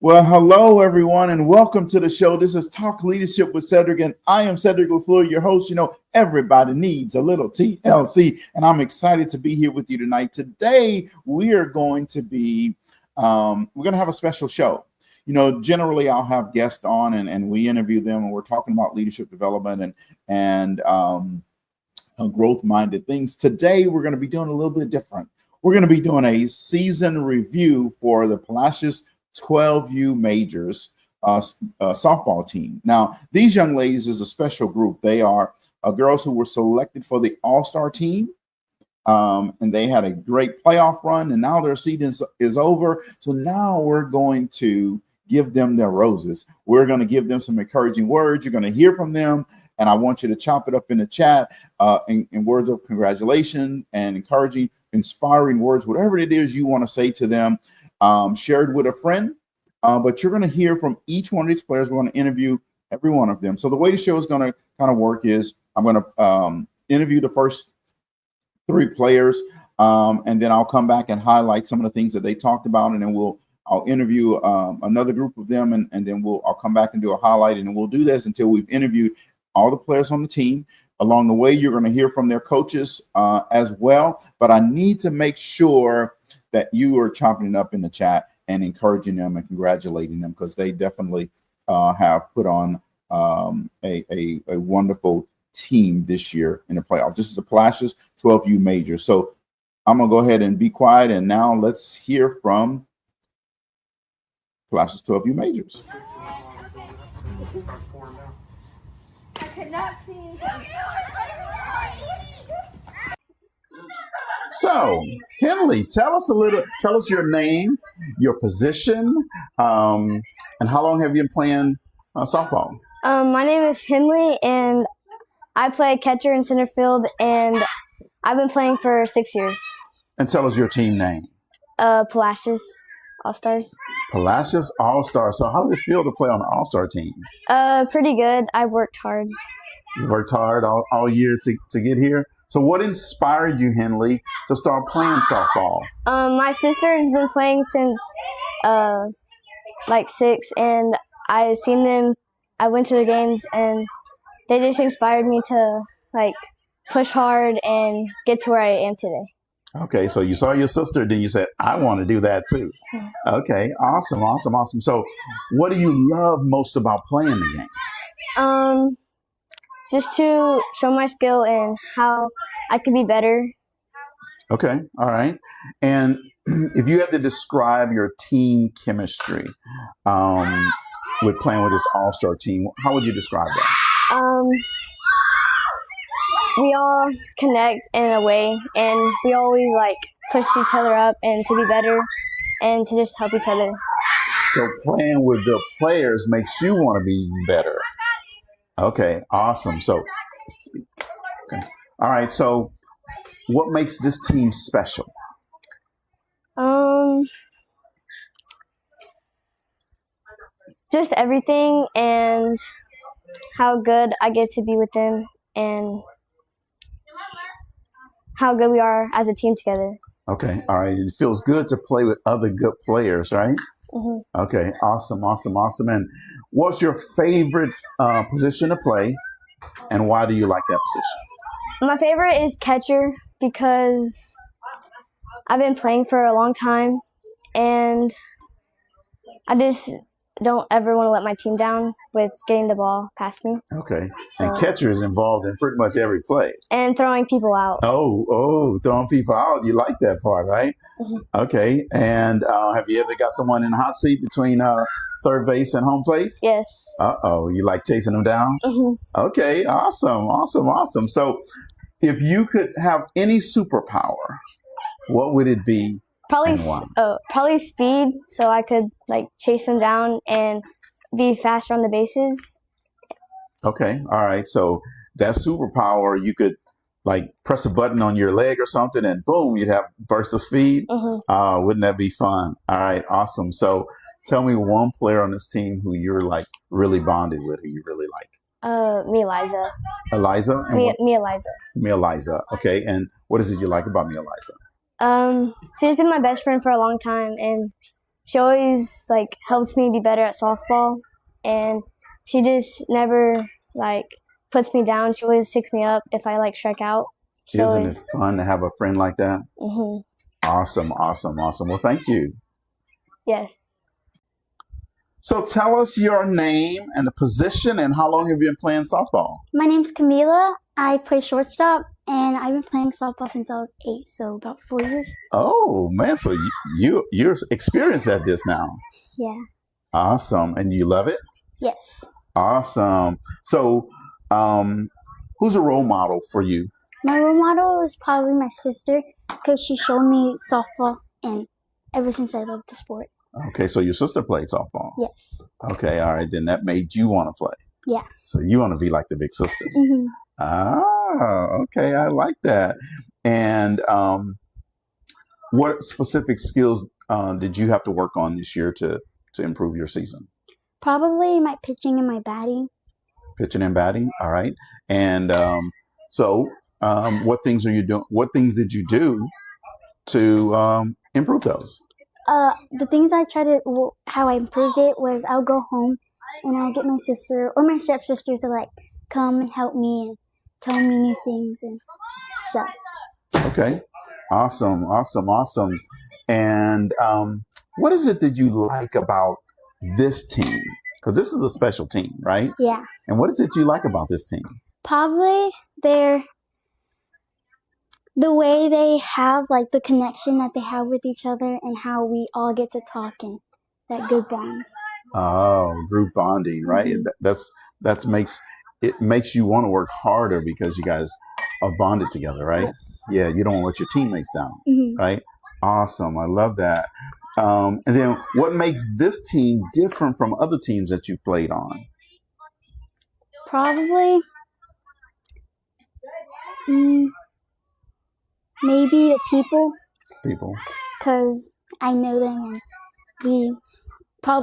Well, hello everyone, and welcome to the show. This is Talk Leadership with Cedric, and I am Cedric LaFleur, your host. Everybody needs a little TLC, and I'm excited to be here with you tonight. Today, we are going to be, we're going to have a special show. Generally, I'll have guests on, and we interview them, and we're talking about leadership development and growth-minded things. Today, we're going to be doing a little bit different. We're going to be doing a season review for the Palacios 12U Majors softball team. Now, these young ladies is a special group. They are girls who were selected for the All-Star team, and they had a great playoff run, and now their season is over. So now we're going to give them their roses. We're going to give them some encouraging words. You're going to hear from them, and I want you to chop it up in the chat in words of congratulations and encouraging, inspiring words, whatever it is you want to say to them. Shared with a friend, but you're going to hear from each one of these players. We're going to interview every one of them. So the way the show is going to kind of work is I'm going to interview the first three players, and then I'll come back and highlight some of the things that they talked about, and then I'll interview another group of them, and then I'll come back and do a highlight, and then we'll do this until we've interviewed all the players on the team. Along the way, you're going to hear from their coaches as well, but I need to make sure that you are chopping it up in the chat and encouraging them and congratulating them, because they definitely have put on a wonderful team this year in the playoffs. This is the Palacios 12U Major. So I'm going to go ahead and be quiet, and now let's hear from Palacios 12U Majors. I could not see. So, Henley, tell us your name, your position, and how long have you been playing softball? My name is Henley, and I play catcher in center field, and I've been playing for 6 years. And tell us your team name. Palacios All-Stars. Palacios All-Stars. So how does it feel to play on the All-Star team? Pretty good. I worked hard. You worked hard all year to get here. So what inspired you, Henley, to start playing softball? My sister's been playing since like 6, and I've seen them. I went to the games, and they just inspired me to push hard and get to where I am today. Okay, so you saw your sister, then you said, I want to do that too. Okay, awesome. So what do you love most about playing the game? Just to show my skill and how I could be better. Okay, all right. And if you had to describe your team chemistry with playing with this all-star team, how would you describe that? We all connect in a way, and we always push each other up and to be better and to just help each other. So playing with the players makes you want to be even better. Okay, awesome. So, okay. All right. So what makes this team special? Just everything, and how good I get to be with them, and how good we are as a team together. Okay. All right. It feels good to play with other good players, right? Mm-hmm. Okay. Awesome. And what's your favorite position to play, and why do you like that position? My favorite is catcher, because I've been playing for a long time, and I just don't ever want to let my team down with getting the ball past me. Okay. And catcher is involved in pretty much every play. And throwing people out. Oh, throwing people out. You like that part, right? Mm-hmm. Okay. And have you ever got someone in the hot seat between third base and home plate? Yes. Uh-oh. You like chasing them down? Mm-hmm. Okay. Awesome. So if you could have any superpower, what would it be? Probably speed, so I could chase them down and be faster on the bases. Okay, all right. So that superpower, you could press a button on your leg or something, and boom, you'd have burst of speed. Mm-hmm. Wouldn't that be fun? All right, awesome. So tell me one player on this team who you're really bonded with, who you really like. Me, Eliza. Eliza? Me, Eliza. Me, Eliza. Okay, and what is it you like about me, Eliza? She's been my best friend for a long time, and she always like helps me be better at softball, and she just never like puts me down. She always picks me up if I like strike out. Isn't it fun to have a friend like that? Mm-hmm. Awesome, awesome, awesome. Well, thank you. Yes. So tell us your name and the position and how long have you been playing softball? My name's Camila. I play shortstop, and I've been playing softball since I was 8, so about 4 years. Oh man, so you're experienced at this now. Yeah. Awesome, and you love it? Yes. Awesome. So, who's a role model for you? My role model is probably my sister because she showed me softball, and ever since I loved the sport. Okay, so your sister played softball. Yes. Okay, all right, then that made you want to play. Yeah. So you want to be like the big sister. Mm-hmm. Ah, okay, I like that. And what specific skills did you have to work on this year to improve your season? Probably my pitching and my batting. Pitching and batting, all right. And what things are you doing? What things did you do to improve those? The things how I improved it was I'll go home and I'll get my sister or my stepsister to like come and help me and tell me new things and stuff. Okay, awesome, awesome, awesome. And what is it that you like about this team? Because this is a special team, right? Yeah. And what is it you like about this team? Probably the way they have like the connection that they have with each other and how we all get to talk and that good bond. Oh, group bonding, right? Mm-hmm. Makes you want to work harder because you guys are bonded together, right? Yes. Yeah, you don't want to let your teammates down, Mm-hmm. right? Awesome, I love that. And then what makes this team different from other teams that you've played on? Probably maybe the people. Because I know them and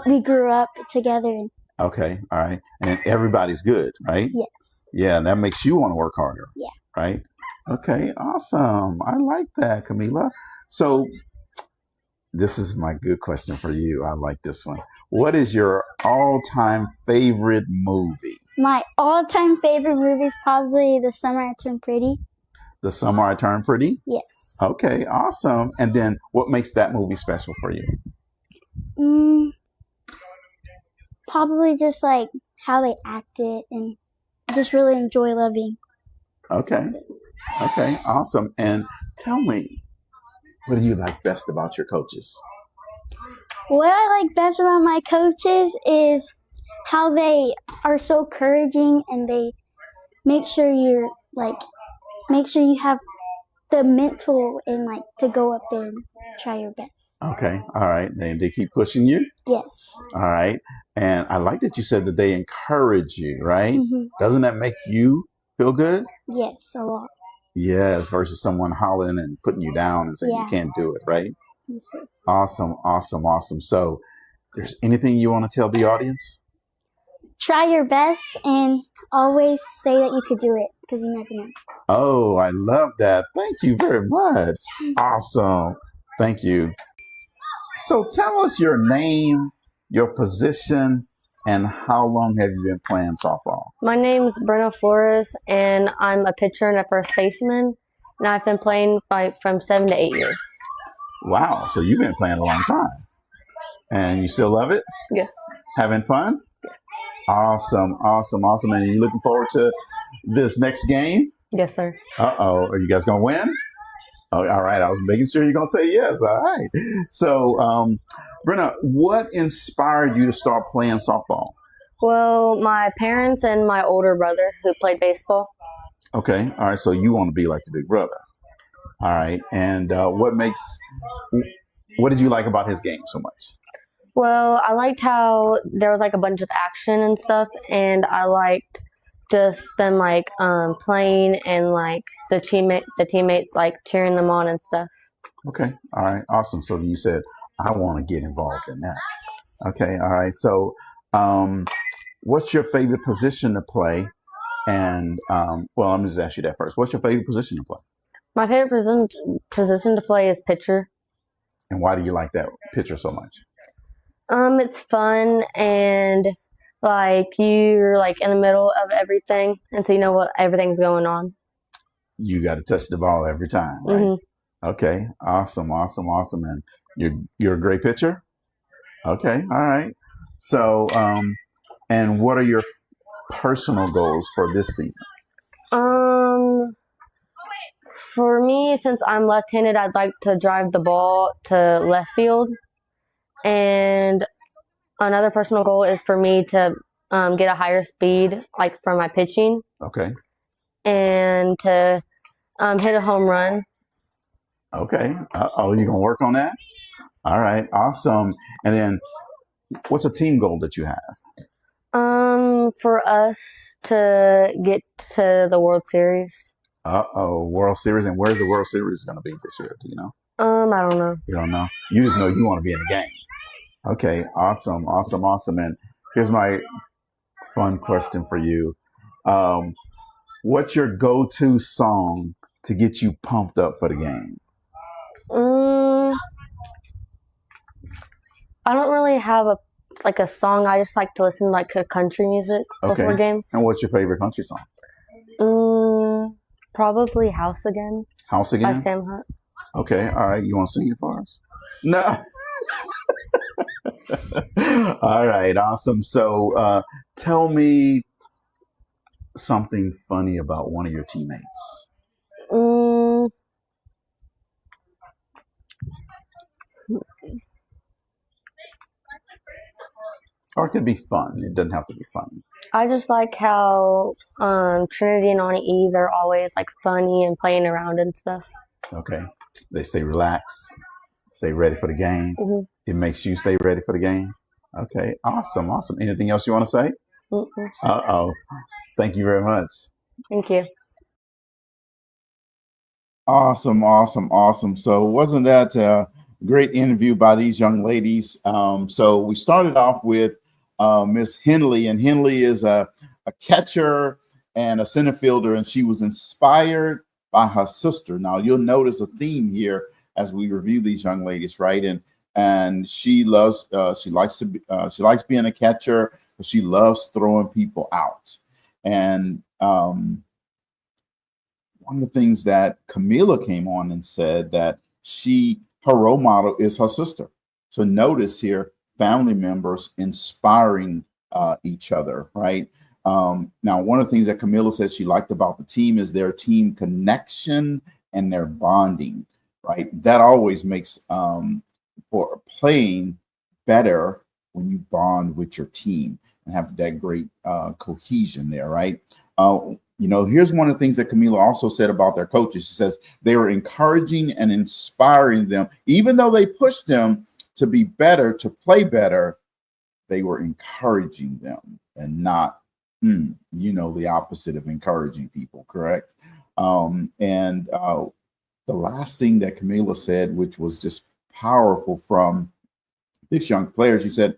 we grew up together. And okay, all right. And everybody's good, right? yes. Yeah, and that makes you want to work harder. Yeah. Right? Okay, awesome. I like that, Camila. So this is my good question for you. I like this one. What is your all-time favorite movie? My all-time favorite movie is probably The Summer I Turned Pretty. The Summer I Turned Pretty? Yes. Okay, awesome. And then what makes that movie special for you? Probably just like how they acted and I just really enjoy loving. Okay. Okay, awesome. And tell me, what do you like best about your coaches? What I like best about my coaches is how they are so encouraging and they make sure you have the mental and like to go up there and try your best. Okay, all right. They keep pushing you? Yes. All right. And I like that you said that they encourage you, right? Mm-hmm. Doesn't that make you feel good? Yes, a lot. Yes, versus someone hollering and putting you down and saying you can't do it, right? Yes, sir. Awesome, awesome, awesome. So there's anything you want to tell the audience? Try your best and always say that you could do it because you never know. Oh, I love that. Thank you very much. Awesome. Thank you. So tell us your name, your position, and how long have you been playing softball? My name's Brenna Flores, and I'm a pitcher and a first baseman, and I've been playing from 7 to 8 years. Wow, so you've been playing a long time. And you still love it? Yes. Having fun? Yes. Awesome, awesome, awesome. And you looking forward to this next game? Yes, sir. Uh-oh, are you guys going to win? Oh, all right, I was making sure you're going to say yes. All right. So, Brenna, what inspired you to start playing softball? Well, my parents and my older brother who played baseball. Okay, all right, so you want to be like your big brother. All right, and what did you like about his game so much? Well, I liked how there was like a bunch of action and stuff, and I liked just them like playing and like the teammates like cheering them on and stuff. Okay, all right, awesome. So you said, I want to get involved in that. Okay, all right. So what's your favorite position to play? And well, let me just ask you that first. What's your favorite position to play? My favorite position to play is pitcher. And why do you like that pitcher so much? It's fun and like you're like in the middle of everything, and so you know what everything's going on. You got to touch the ball every time, right? Mm-hmm. Okay, awesome. And you're a great pitcher. Okay, all right. So, and what are your personal goals for this season? For me, since I'm left-handed, I'd like to drive the ball to left field, and another personal goal is for me to get a higher speed, like from my pitching, Okay. and to hit a home run. Okay. Oh, you gonna work on that? All right. Awesome. And then, what's a team goal that you have? For us to get to the World Series. World Series. And where's the World Series going to be this year? Do you know? I don't know. You don't know. You just know you want to be in the game. Okay. Awesome. And here's my fun question for you. What's your go-to song to get you pumped up for the game? I don't really have a song. I just like to listen to like country music before games. And what's your favorite country song? Probably House Again. House Again? By Sam Hunt. Okay, all right. You want to sing it for us? No. All right, awesome. So tell me something funny about one of your teammates. Or it could be fun. It doesn't have to be funny. I just like how Trinity and Ani E, they're always like funny and playing around and stuff. Okay. They stay relaxed, stay ready for the game. Mm-hmm. It makes you stay ready for the game. Okay. Awesome. Anything else you want to say? Mm-mm. Uh-oh. Thank you very much. Thank you. Awesome. So wasn't that a great interview by these young ladies? So we started off with Miss Henley, and Henley is a catcher and a center fielder, and she was inspired by her sister. Now you'll notice a theme here as we review these young ladies, right? And she likes being a catcher, but she loves throwing people out. And one of the things that Camila came on and said that her role model is her sister. So notice here, family members inspiring each other, right? Now, one of the things that Camila said she liked about the team is their team connection and their bonding, right? That always makes for playing better when you bond with your team and have that great cohesion there, right? Here's one of the things that Camila also said about their coaches. She says they were encouraging and inspiring them, even though they pushed them to be better, to play better. They were encouraging them and not, the opposite of encouraging people, correct? And the last thing that Camila said, which was just powerful from this young player, she said,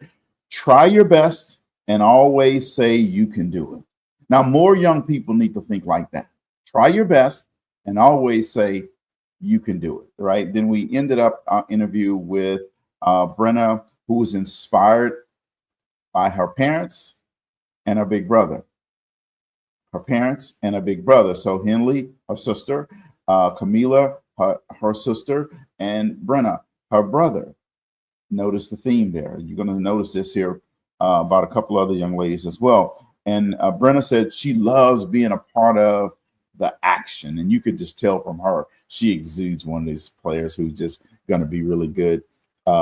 try your best and always say you can do it. Now, more young people need to think like that. Try your best and always say you can do it, right? Then we ended up our interview with Brenna, who was inspired by her parents and her big brother. Her parents and her big brother. So Henley, her sister, Camila, her sister, and Brenna, her brother. Notice the theme there. You're going to notice this here about a couple other young ladies as well. And Brenna said she loves being a part of the action. And you could just tell from her, she exudes one of these players who's just going to be really good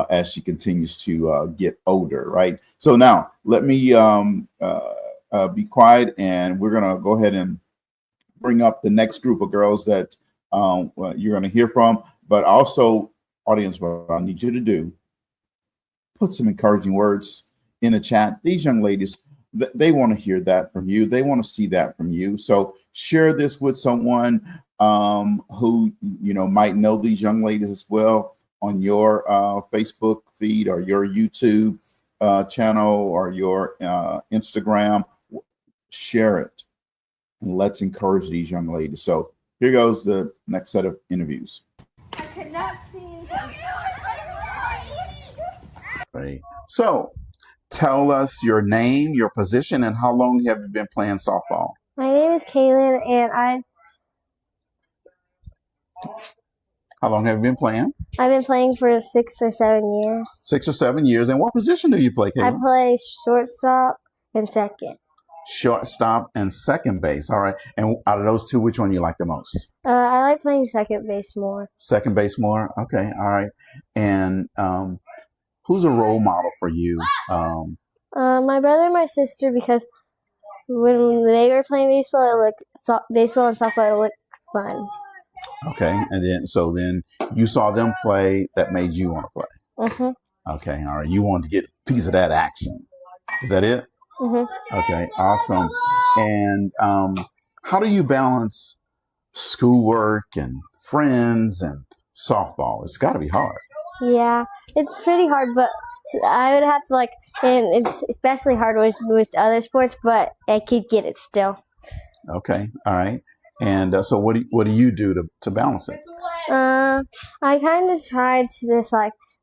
as she continues to get older, right? So now let me be quiet, and we're going to go ahead and bring up the next group of girls that you're going to hear from. But also, audience, what I need you to do, put some encouraging words in the chat. These young ladies, they want to hear that from you. They want to see that from you. So share this with someone who might know these young ladies as well on your Facebook feed or your YouTube channel or your Instagram. Share it and let's encourage these young ladies. So here goes the next set of interviews. Great. So, tell us your name, your position, and how long have you been playing softball? My name is Kaylin, and How long have you been playing? I've been playing for 6 or 7 years. 6 or 7 years. And what position do you play, I Kaylin? play shortstop and second. Shortstop and second base. All right. And out of those two, which one you like the most? I like playing second base more. Second base more. Okay. All right. And who's a role model for you? My brother and my sister, because when they were playing baseball, baseball and softball, it looked fun. Okay. And then you saw them play, that made you want to play. Mm-hmm. Okay. All right. You wanted to get a piece of that action. Is that it? Mm-hmm. Okay. Awesome. And how do you balance schoolwork and friends and softball? It's got to be hard. Yeah, it's pretty hard, but I would have to and it's especially hard with other sports, but I could get it still. Okay. All right. And so what do you do to balance it? I kind of try to just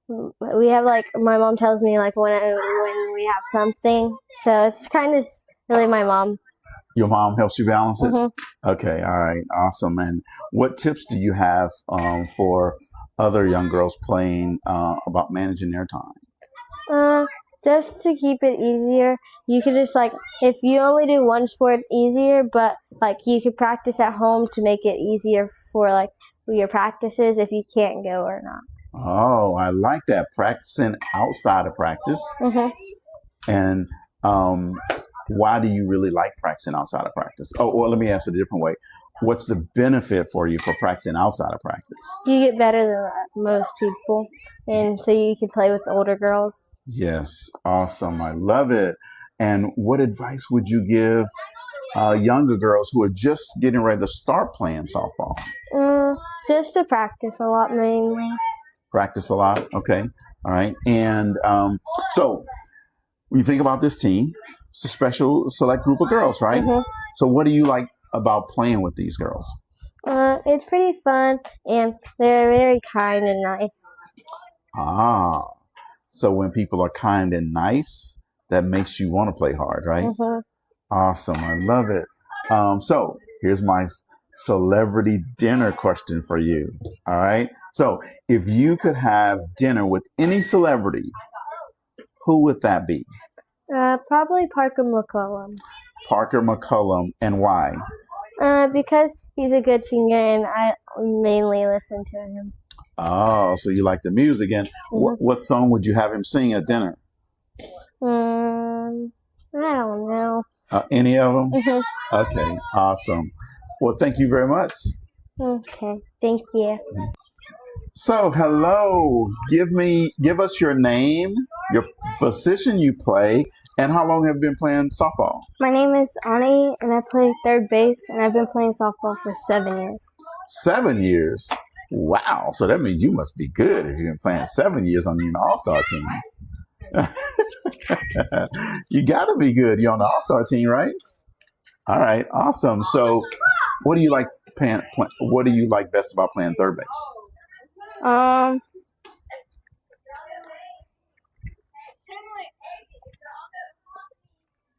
we have my mom tells me when we have something, so it's kind of really my mom. Your mom helps you balance it? Mm-hmm. Okay. All right. Awesome. And what tips do you have for other young girls playing about managing their time? Just to keep it easier, you could just if you only do one sport, it's easier, but you could practice at home to make it easier for your practices if you can't go or not. Oh, I like that. Practicing outside of practice. Mm-hmm. And why do you really like practicing outside of practice? Oh, well, let me ask it a different way. What's the benefit for you for practicing outside of practice? You get better than most people, and so you can play with older girls. Yes, awesome. I love it. And what advice would you give younger girls who are just getting ready to start playing softball? Just to practice a lot, mainly. Practice a lot. Okay. All right. And so when you think about this team, it's a special select group of girls, right? Mm-hmm. So what do you like about playing with these girls? It's pretty fun, and they're very kind and nice. Ah, so when people are kind and nice, that makes you want to play hard, right? Mm-hmm. Awesome. I love it. So here's my celebrity dinner question for you. All right. So if you could have dinner with any celebrity, who would that be? Probably Parker McCollum. Parker McCollum. And why? Because he's a good singer, and I mainly listen to him. Oh, so you like the music. And what song would you have him sing at dinner? I don't know. Any of them? Mm-hmm. Okay, awesome. Well, thank you very much. Okay, thank you. So, hello. Give us your name, your position you play, and how long have you been playing softball? My name is Ani, and I play third base, and I've been playing softball for 7 years. 7 years? Wow. So that means you must be good if you've been playing 7 years on the All-Star team. You got to be good. You're on the All-Star team, right? All right. Awesome. So what do you like what do you like best about playing third base?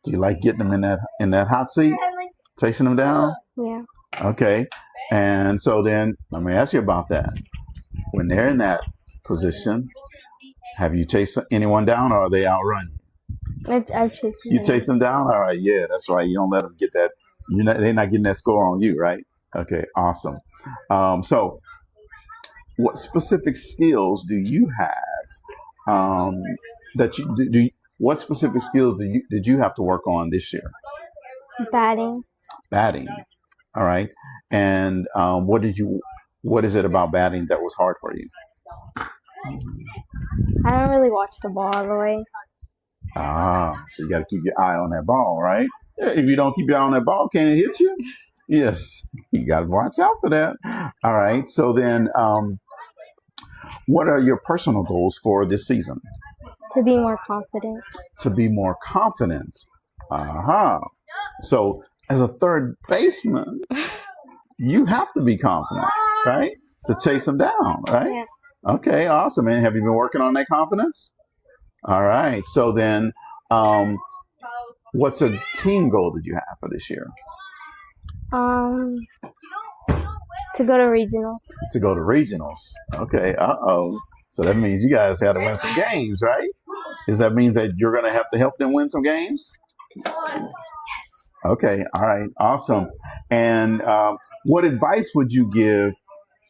Do you like getting them in that hot seat? Chasing them down? Yeah. Okay. And so then let me ask you about that. When they're in that position, have you chased anyone down, or are they outrun you? I've chased them. You chase them down? All right. Yeah, that's right. You don't let them get that. They're not getting that score on you, right? Okay. Awesome. So what specific skills do you have that you do? What specific skills did you have to work on this year? Batting. Batting. All right. And what is it about batting that was hard for you? I don't really watch the ball all the way. Ah, so you got to keep your eye on that ball, right? Yeah, if you don't keep your eye on that ball, can it hit you? Yes, you got to watch out for that. All right. So then, what are your personal goals for this season? To be more confident. To be more confident. So as a third baseman, you have to be confident, right? To chase them down, right? Yeah. Okay, awesome. And have you been working on that confidence? All right. So then, what's a team goal that you have for this year? To go to regional. To go to regionals. Okay. So that means you guys have to win some games, right? Does that mean that you're going to have to help them win some games? Okay. All right. Awesome. And what advice would you give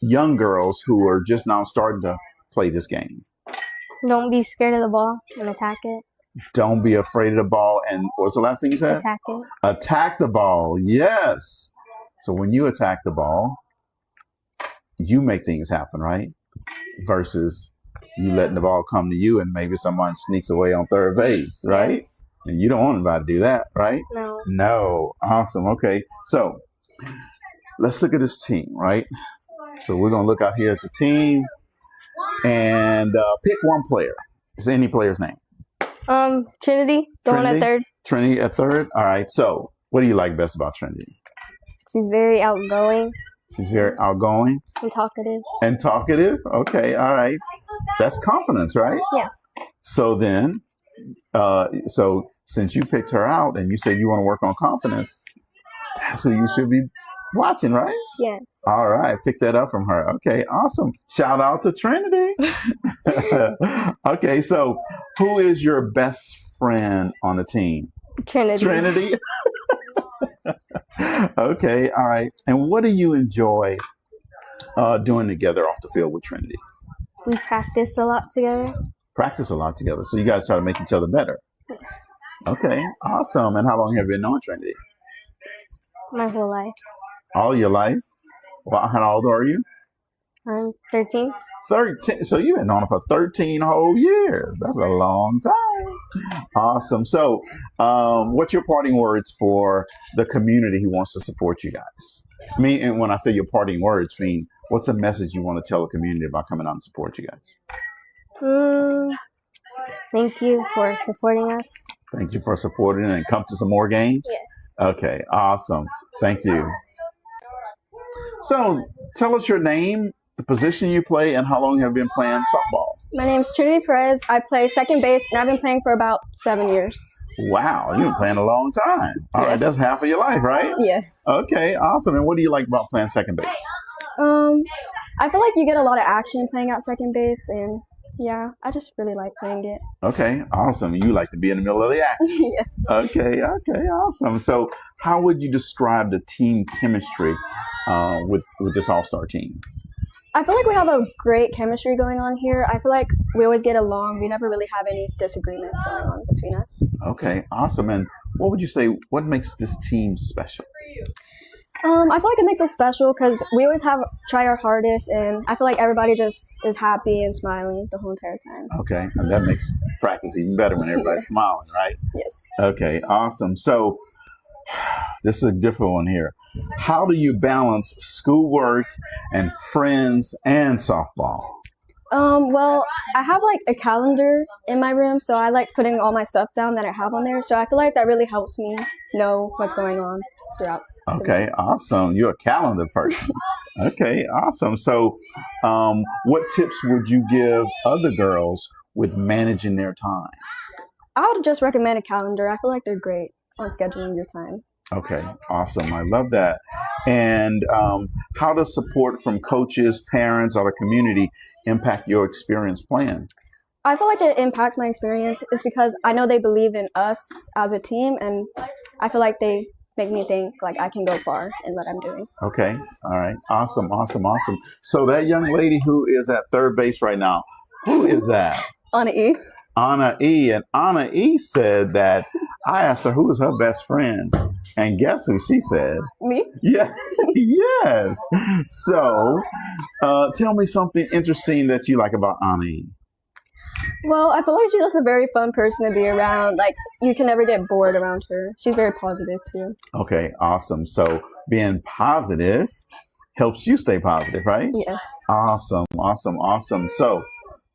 young girls who are just now starting to play this game? Don't be scared of the ball and attack it. Don't be afraid of the ball. And what's the last thing you said? Attack it. Attack the ball. Yes. So when you attack the ball, you make things happen, right? Versus you letting the ball come to you and maybe someone sneaks away on third base, right? Yes. And you don't want anybody to do that, right? No. No. Awesome. Okay. So let's look at this team, right? So we're going to look out here at the team and pick one player. Is there any player's name? Trinity, going at third. Trinity at third. All right. So what do you like best about Trinity? She's very outgoing She's very outgoing and talkative. and talkative. Okay. All right. That's confidence, right? Yeah. So then, so since you picked her out and you said you want to work on confidence, that's who you should be watching, right? Yes. All right. Pick that up from her. Okay. Awesome. Shout out to Trinity. Okay. So who is your best friend on the team? Trinity. Trinity. Okay. All right. And what do you enjoy doing together off the field with Trinity? We practice a lot together. Practice a lot together. So you guys try to make each other better. Okay. Awesome. And how long have you been knowing Trinity? My whole life. All your life? Well, how old are you? I'm 13. 13. So you've been on it for 13 whole years. That's a long time. Awesome. So what's your parting words for the community who wants to support you guys? I mean, and when I say your parting words, I mean, what's a message you want to tell the community about coming out and support you guys? Thank you for supporting us. Thank you for supporting and come to some more games. Yes. Okay. Awesome. Thank you. So tell us your name, the position you play, and how long you have been playing softball. My name is Trinity Perez. I play second base, and I've been playing for about 7 years. Wow, you've been playing a long time. All right, that's half of your life, right? Yes. Okay, awesome. And what do you like about playing second base? I feel like you get a lot of action playing out second base, and yeah, I just really like playing it. Okay, awesome. You like to be in the middle of the action. Yes. Okay, awesome. So how would you describe the team chemistry with this all-star team? I feel like we have a great chemistry going on here. I feel like we always get along. We never really have any disagreements going on between us. Okay, awesome. And what would you say, what makes this team special? I feel like it makes us special because we always try our hardest, and I feel like everybody just is happy and smiling the whole entire time. Okay, and that makes practice even better when everybody's smiling, right? Yes. Okay, awesome. So this is a different one here. How do you balance schoolwork and friends and softball? Well, I have like a calendar in my room, so I like putting all my stuff down that I have on there. So I feel like that really helps me know what's going on throughout. Okay, awesome. You're a calendar person. Okay, awesome. So what tips would you give other girls with managing their time? I would just recommend a calendar. I feel like they're great on scheduling your time. Okay, awesome. I love that. And how does support from coaches, parents, or the community impact your experience playing? I feel like it impacts my experience. It's because I know they believe in us as a team, and I feel like they make me think like I can go far in what I'm doing. Okay, all right. Awesome. So that young lady who is at third base right now, who is that? Anna E. Anna E. And Anna E. said that I asked her who was her best friend. And guess who she said? Me? Yeah. Yes. So tell me something interesting that you like about Anna E. Well, I feel like she's just a very fun person to be around. Like, you can never get bored around her. She's very positive, too. Okay, awesome. So being positive helps you stay positive, right? Yes. Awesome. So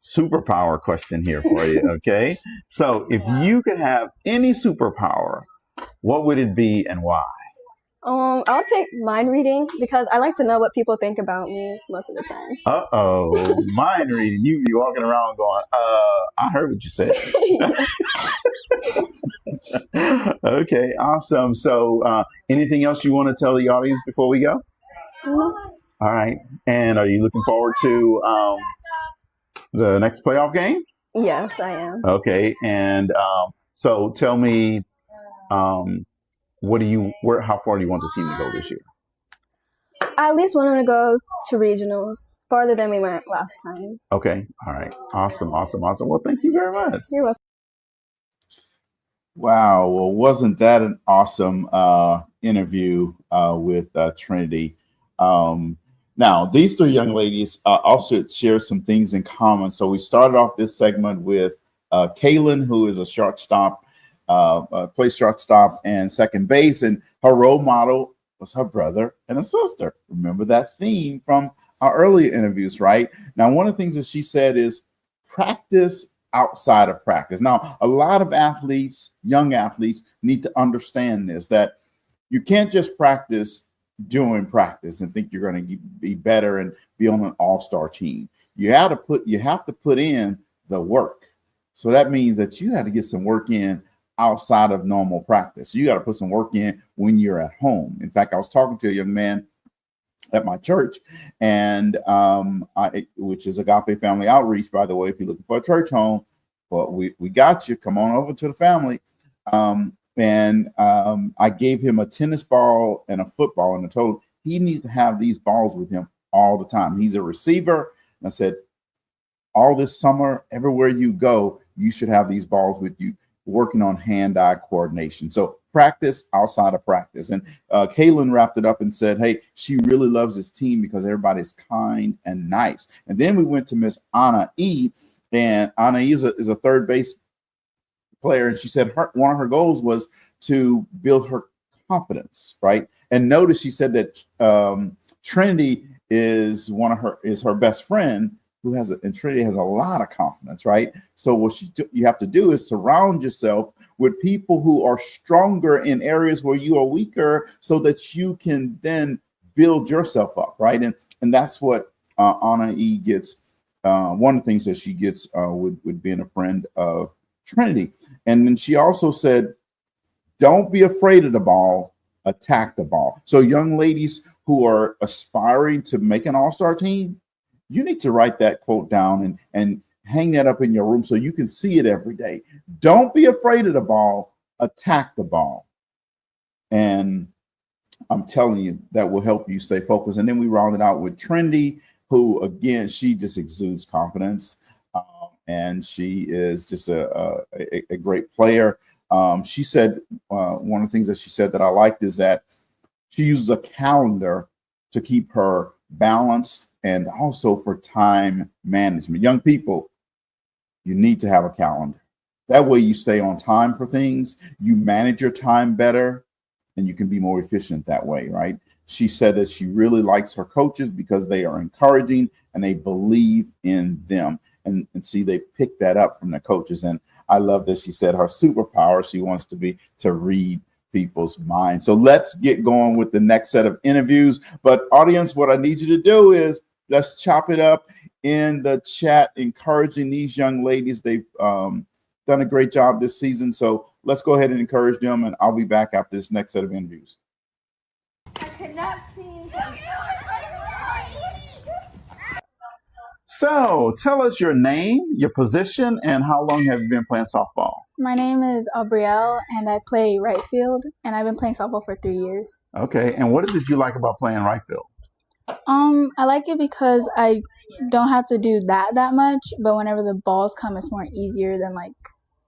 superpower question here for you, okay? So if you could have any superpower, what would it be and why? I'll take mind reading because I like to know what people think about me most of the time. Uh-oh, mind reading. You be walking around going, I heard what you said. Okay, awesome. So, anything else you want to tell the audience before we go? No. All right. And are you looking forward to the next playoff game? Yes, I am. Okay. And so tell me, how far do you want the team to go this year? I at least want them to go to regionals, farther than we went last time. Okay. All right. Awesome. Well, thank you very much. You're welcome. Wow. Well, wasn't that an awesome interview with Trinity? Now, these three young ladies also share some things in common. So we started off this segment with Kaylin, who is a shortstop, plays shortstop and second base, and her role model was her brother and a sister. Remember that theme from our earlier interviews, right? Now, one of the things that she said is practice outside of practice. Now, a lot of athletes, young athletes, need to understand this, that you can't just practice doing practice and think you're going to be better and be on an all-star team. You have to put in the work. So that means that you have to get some work in outside of normal practice. You got to put some work in when you're at home. In fact, I was talking to a young man at my church, and which is Agape Family Outreach, by the way. If you're looking for a church home, well, we got you. Come on over to the family. I gave him a tennis ball and a football, and I told him he needs to have these balls with him all the time. He's a receiver. And I said, all this summer, everywhere you go, you should have these balls with you, working on hand-eye coordination. So practice outside of practice. And Kaylin wrapped it up and said, hey, she really loves this team because everybody's kind and nice. And then we went to Miss Anna E. And Anna E is a third base player. And she said one of her goals was to build her confidence, right? And notice she said that Trinity is her best friend, and Trinity has a lot of confidence, right? So what you have to do is surround yourself with people who are stronger in areas where you are weaker, so that you can then build yourself up, right? And that's what Anna E gets. One of the things that she gets with being a friend of Trinity. And then she also said, don't be afraid of the ball, attack the ball. So young ladies who are aspiring to make an all-star team, you need to write that quote down and hang that up in your room so you can see it every day. Don't be afraid of the ball, attack the ball. And I'm telling you, that will help you stay focused. And then we rounded out with Trinity, who, again, she just exudes confidence. And she is just a great player. She said, one of the things that she said that I liked is that she uses a calendar to keep her balanced and also for time management. Young people, you need to have a calendar. That way you stay on time for things, you manage your time better, and you can be more efficient that way, right? She said that she really likes her coaches because they are encouraging and they believe in them. And see, they picked that up from the coaches. And I love that she said her superpower, she wants to read people's minds. So let's get going with the next set of interviews. But audience, what I need you to do is let's chop it up in the chat, encouraging these young ladies. They've done a great job this season. So let's go ahead and encourage them. And I'll be back after this next set of interviews. So tell us your name, your position, and how long have you been playing softball? My name is Aubrielle, and I play right field, and I've been playing softball for 3 years. Okay, and what is it you like about playing right field? I like it because I don't have to do that much, but whenever the balls come, it's more easier than like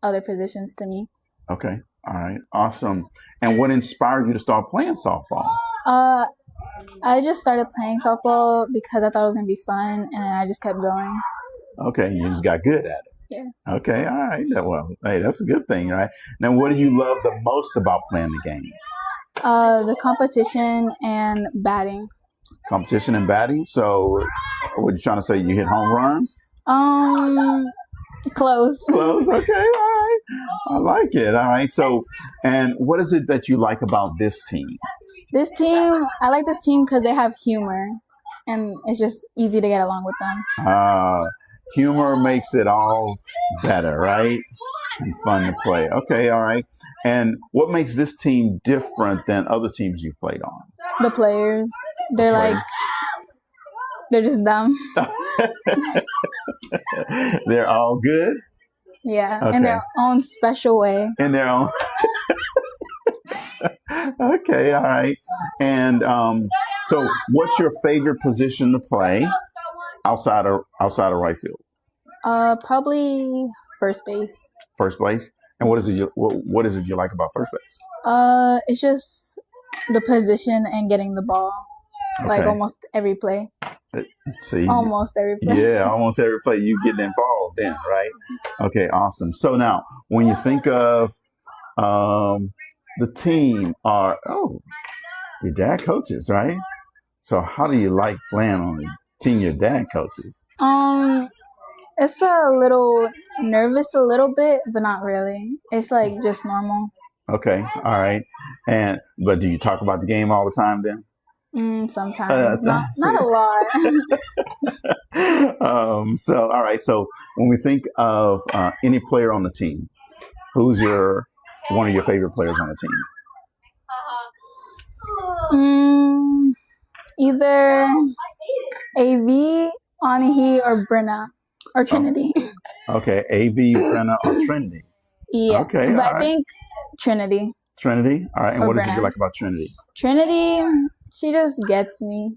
other positions to me. Okay, all right, awesome. And what inspired you to start playing softball? I just started playing softball because I thought it was going to be fun, and I just kept going. Okay, you just got good at it. Yeah. Okay, all right. Well, hey, that's a good thing, right? Now, what do you love the most about playing the game? The competition and batting. Competition and batting? So, what are you trying to say? You hit home runs? Close. Close, okay, all right. I like it, all right. So, and what is it that you like about this team? This team, I like this team because they have humor, and it's just easy to get along with them. Humor makes it all better, right? And fun to play. Okay, all right. And what makes this team different than other teams you've played on? The players, they're just dumb. They're all good? Yeah, Okay. in their own special way. In their own. Okay, all right. And so what's your favorite position to play outside of right field? Probably first base. First base? And what is it you like about first base? It's just the position and getting the ball. Like Okay. almost every play. See, Almost every play. yeah, almost every play you get involved in, right? Okay, awesome. So now, when you think of the team, your dad coaches, right? So how do you like playing on the team your dad coaches? It's a little nervous, a little bit, but not really. It's like just normal. Okay, all right. But do you talk about the game all the time then? Sometimes, not a lot. So all right. So when we think of any player on the team, who's one of your favorite players on the team? Either AV, Anahi, or Brenna, or Trinity. Okay, AV, Brenna, or Trinity. Yeah. Okay, But all I right. think Trinity. Trinity. All right. And Or what is it you Brenna. like about Trinity? Trinity, she just gets me.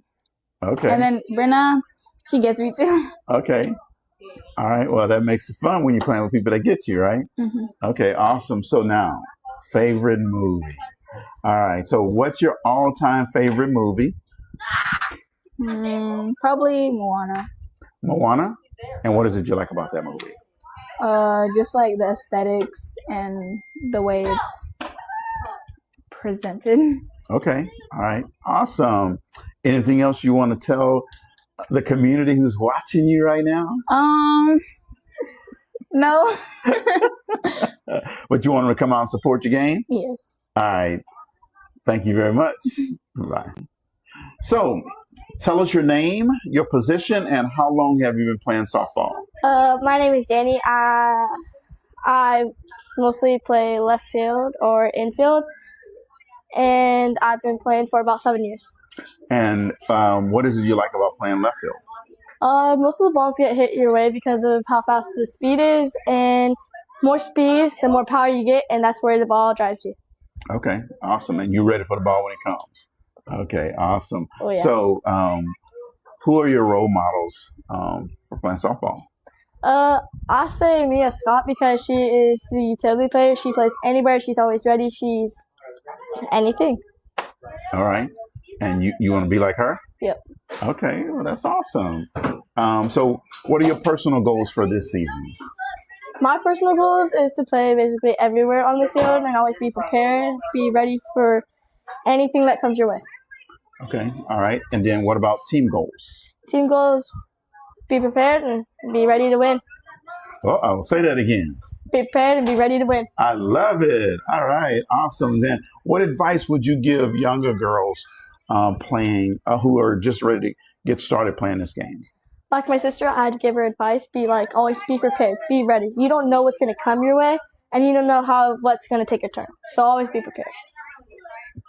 Okay. And then Brenna, she gets me too. Okay. All right. Well, that makes it fun when you're playing with people that get you, right? Mm-hmm. Okay. Awesome. So now, favorite movie. All right. So what's your all-time favorite movie? Probably Moana. Moana. And what is it you like about that movie? Just like the aesthetics and the way it's presented. Okay. All right. Awesome. Anything else you want to tell the community who's watching you right now? No. But you want them to come out and support your game? Yes. All right. Thank you very much. Bye. So, tell us your name, your position, and how long have you been playing softball? My name is Danny. I mostly play left field or infield, and I've been playing for about 7 years. And what is it you like about playing left field? Most of the balls get hit your way because of how fast the speed is, and more speed, the more power you get, and that's where the ball drives you. Okay, awesome. And you're ready for the ball when it comes. Okay, awesome. Oh, yeah. So, who are your role models for playing softball? I say Mia Scott because she is the utility player. She plays anywhere. She's always ready. She's anything. All right. And you want to be like her? Yep. Okay, well, that's awesome. So what are your personal goals for this season? My personal goals is to play basically everywhere on the field and always be prepared, be ready for anything that comes your way. Okay, all right. And then what about team goals? Team goals, be prepared and be ready to win. Uh-oh, say that again. Be prepared and be ready to win. I love it. All right, awesome. Then what advice would you give younger girls playing who are just ready to get started playing this game? Like my sister, I'd give her advice, always be prepared, be ready. You don't know what's going to come your way, and you don't know what's going to take a turn. So always be prepared.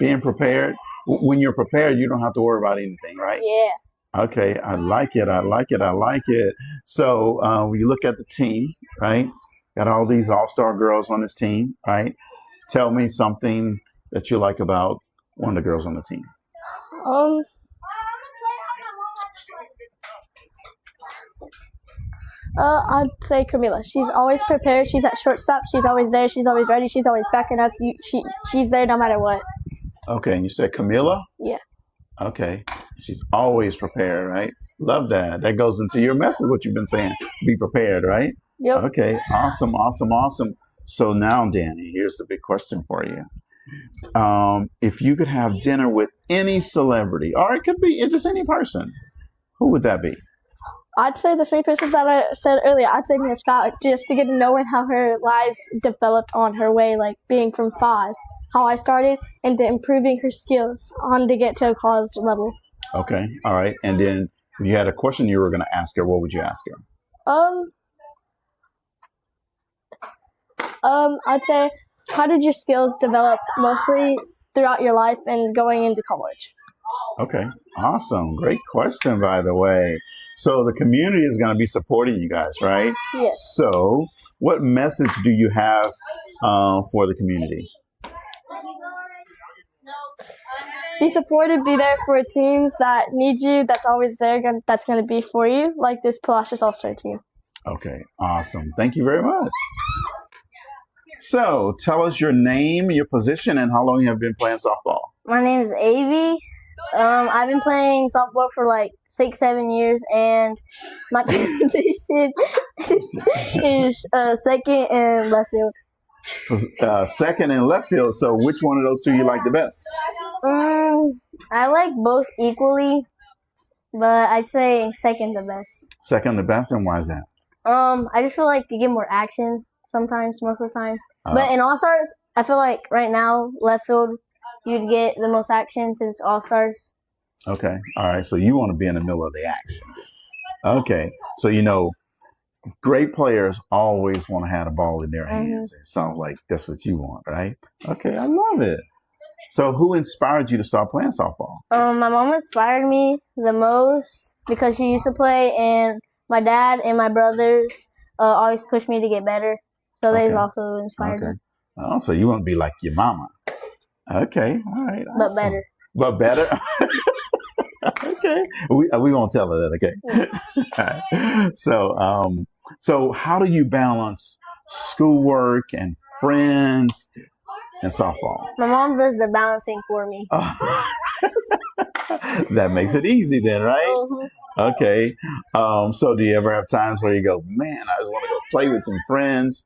Being prepared. When you're prepared, you don't have to worry about anything, right? Yeah. Okay, I like it. I like it. I like it. So when you look at the team, right? Got all these all-star girls on this team, right? Tell me something that you like about one of the girls on the team. I'd say Camila. She's always prepared. She's at shortstop. She's always there. She's always ready. She's always backing up. She's there no matter what. Okay, and you said Camila? Yeah. Okay, she's always prepared, right? Love that. That goes into your message, what you've been saying. Be prepared, right? Yep. Okay, awesome, awesome, awesome. So now, Danny, here's the big question for you. If you could have dinner with any celebrity, or it could be just any person, who would that be? I'd say the same person that I said earlier. I'd say Mia Scott, just to get to know how her life developed on her way, like being from 5 how I started into improving her skills on to get to a college level. Okay. All right. And then you had a question you were going to ask her. What would you ask her? I'd say, how did your skills develop mostly throughout your life and going into college? Okay. Awesome. Great question, by the way. So the community is going to be supporting you guys, right? Yes. So what message do you have for the community? Be supported, be there for teams that need you, that's always there, that's going to be for you, like this Palacios All-Star team. Okay. Awesome. Thank you very much. So tell us your name, your position, and how long you have been playing softball. My name is Avi. I've been playing softball for like 6-7 years, and my position is second and left field. Second and left field. So which one of those two you like the best? I like both equally, but I'd say second the best. Second the best, and why is that? I just feel like you get more action sometimes, most of the time. But in All-Stars, I feel like right now, left field, you'd get the most action since All-Stars. Okay. All right. So you want to be in the middle of the action. Okay. So, you know, great players always want to have the ball in their hands. It sounds like that's what you want, right? Okay. I love it. So who inspired you to start playing softball? My mom inspired me the most because she used to play, and my dad and my brothers always pushed me to get better. So they've also inspired me. Oh, so you want to be like your mama. Okay. All right. But awesome. better. But better? Okay. We won't tell her that, okay? All right. So how do you balance schoolwork and friends and softball? My mom does the balancing for me. That makes it easy then, right? Okay. So do you ever have times where you go, man, I just want to go play with some friends?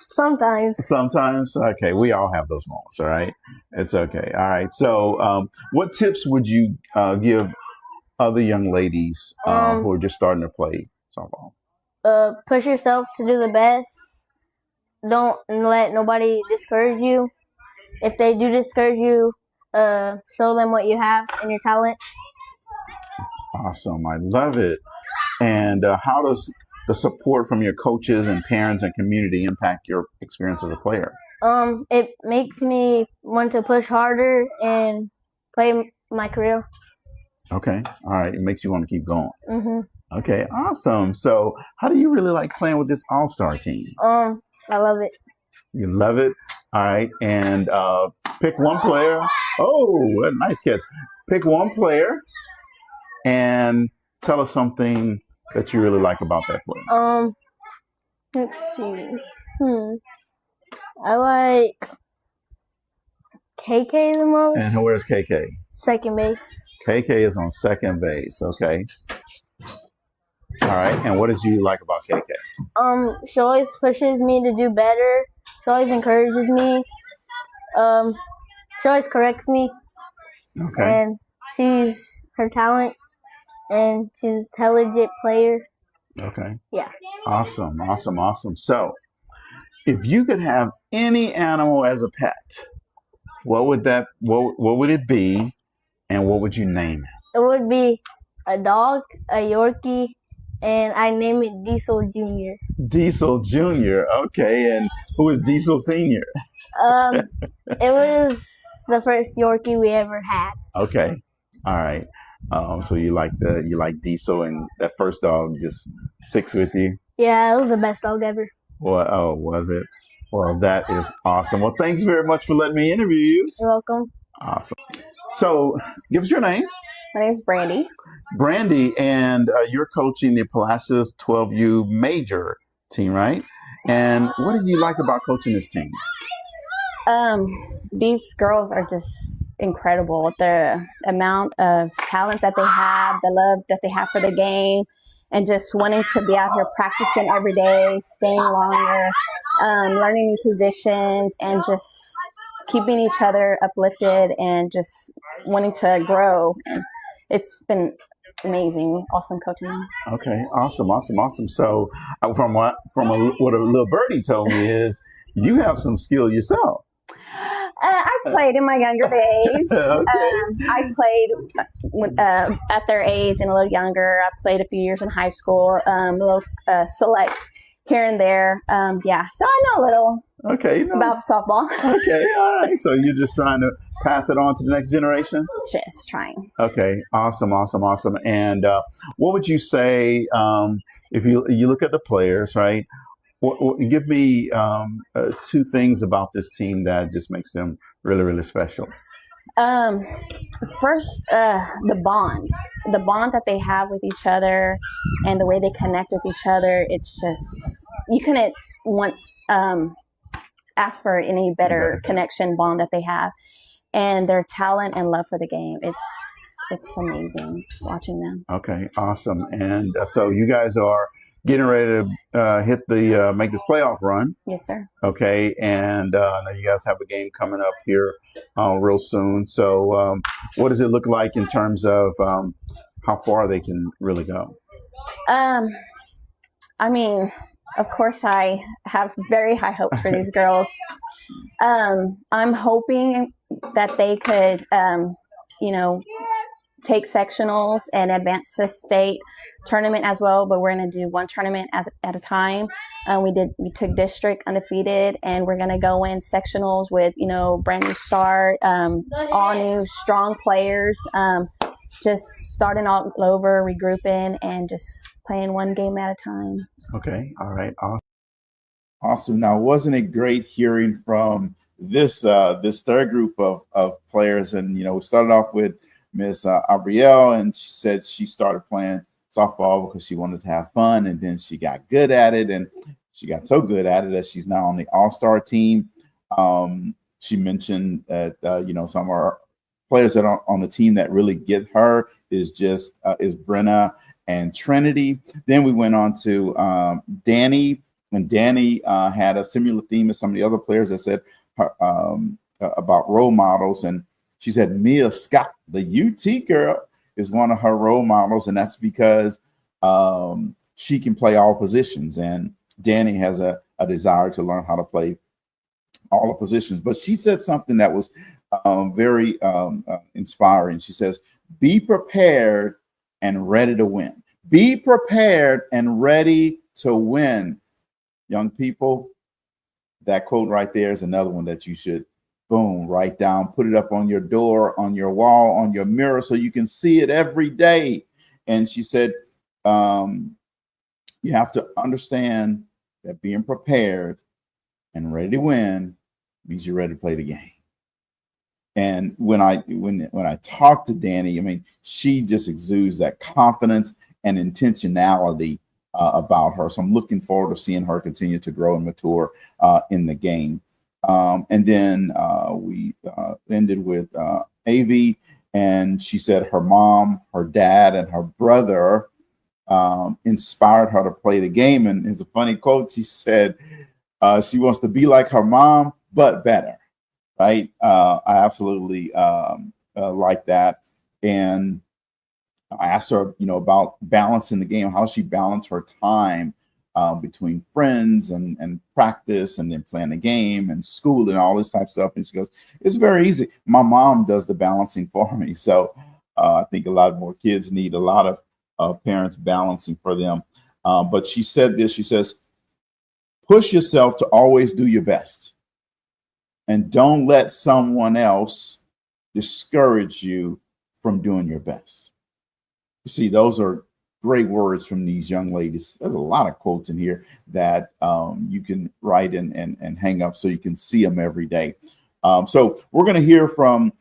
Sometimes. Sometimes? Okay. We all have those moments, all right? It's okay. All right. So what tips would you give other young ladies who are just starting to play softball? Push yourself to do the best. Don't let nobody discourage you. If they do discourage you, show them what you have and your talent. Awesome. I love it. And how does the support from your coaches and parents and community impact your experience as a player? It makes me want to push harder and play my career. Okay. All right. It makes you want to keep going. Okay. Awesome. So how do you really like playing with this all-star team? I love it. You love it? All right. And pick one player. Oh, what a nice catch. Pick one player and tell us something that you really like about that player. Let's see. I like KK the most. And where's KK? Second base. KK is on second base. Okay. All right. And what did you like about KK? She always pushes me to do better. She always encourages me. She always corrects me. Okay. And she's her talent, and she's an intelligent player. Okay. Yeah. Awesome. Awesome. Awesome. So if you could have any animal as a pet, what would it be, and what would you name it? It would be a dog, a Yorkie, and I name it Diesel Jr. Diesel Jr. Okay. And who is Diesel Senior? It was the first Yorkie we ever had. Okay. All right. So you like Diesel, and that first dog just sticks with you? Yeah, it was the best dog ever. Well, oh, was it? Well, that is awesome. Well, thanks very much for letting me interview you. You're welcome. Awesome. So give us your name. My name is Brandy. Brandy, and you're coaching the Palacios 12U major team, right? And what did you like about coaching this team? These girls are just incredible. The amount of talent that they have, the love that they have for the game, and just wanting to be out here practicing every day, staying longer, learning new positions, and just keeping each other uplifted and just wanting to grow. And it's been amazing, awesome coaching. Okay, awesome. So from what a little birdie told me is you have some skill yourself. I played in my younger days. I played at their age and a little younger. I played a few years in high school, a little select here and there. Yeah, so I know a little about softball. Okay, all right. So you're just trying to pass it on to the next generation? Just trying. Okay, awesome. And what would you say if you look at the players, right? Give me two things about this team that just makes them really, really special. First, the bond that they have with each other and the way they connect with each other. It's just, you couldn't ask for any better connection bond that they have, and their talent and love for the game. It's amazing watching them. Okay, awesome. And so you guys are getting ready to hit the make this playoff run. Yes, sir. Okay, and I know you guys have a game coming up here real soon. So what does it look like in terms of how far they can really go? I mean, of course, I have very high hopes for these girls. I'm hoping that they could, take sectionals and advance to state tournament as well. But we're going to do one tournament at a time. We took district undefeated, and we're going to go in sectionals with, brand new start, all new strong players, just starting all over, regrouping, and just playing one game at a time. Okay. All right. Awesome. Now, wasn't it great hearing from this third group of players? And, we started off with Miss Abrielle, and she said she started playing softball because she wanted to have fun, and then she got good at it, and she got so good at it that she's now on the all-star team. She mentioned that some of our players that are on the team that really get her is Brenna and Trinity. Then we went on to Danny, and Danny had a similar theme as some of the other players that said about role models, and she said Mia Scott, the UT girl, is one of her role models, and that's because she can play all positions, and Danny has a desire to learn how to play all the positions. But she said something that was very inspiring. She says, be prepared and ready to win. Be prepared and ready to win. Young people, that quote right there is another one that you should write down, put it up on your door, on your wall, on your mirror, so you can see it every day. And she said, you have to understand that being prepared and ready to win means you're ready to play the game. And when I talk to Danny, I mean, she just exudes that confidence and intentionality about her. So I'm looking forward to seeing her continue to grow and mature in the game. And then we ended with AV, and she said her mom, her dad, and her brother inspired her to play the game. And it's a funny quote. She said she wants to be like her mom, but better. Right? I absolutely like that. And I asked her, about balancing the game. How does she balance her time between friends and practice, and then playing the game and school and all this type of stuff? And she goes, it's very easy. My mom does the balancing for me. So I think a lot more kids need a lot of parents balancing for them. But she said this, she says, push yourself to always do your best, and don't let someone else discourage you from doing your best. You see, those are great words from these young ladies. There's a lot of quotes in here that you can write and hang up so you can see them every day. So we're going to hear from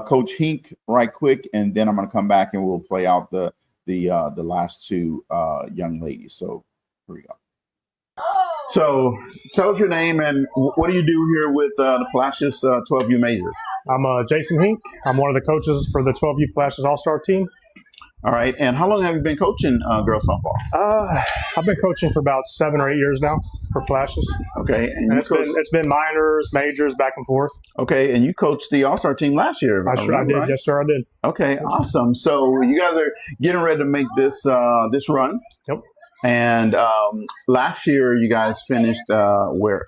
Coach Hink right quick, and then I'm going to come back and we'll play out the last two young ladies. So here we go. So tell us your name and what do you do here with the Palacios 12U Majors? I'm Jason Hink. I'm one of the coaches for the 12U Palacios All-Star team. All right. And how long have you been coaching girls softball? I've been coaching for about 7 or 8 years now for Palacios. Okay. And it's been minors, majors, back and forth. Okay. And you coached the All-Star team last year. I did. Right? Yes, sir, I did. Okay. Awesome. So you guys are getting ready to make this run. Yep. And last year you guys finished where?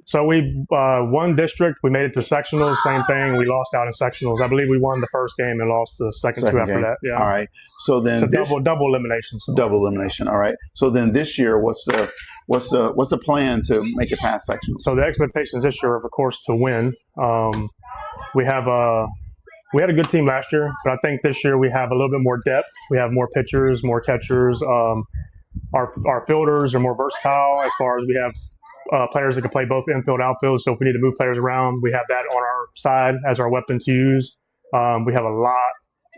So we won district. We made it to sectionals. Same thing. We lost out in sectionals. I believe we won the first game and lost the second two after game. that. Yeah. All right. So then It's a double elimination. So. double elimination. All right. So then this year, what's the plan to make it past sectionals? So the expectations this year, of course, to win. We had a good team last year, but I think this year we have a little bit more depth. We have more pitchers, more catchers. Our fielders are more versatile as far as we have players that can play both infield and outfield. So if we need to move players around, we have that on our side as our weapon to use. We have a lot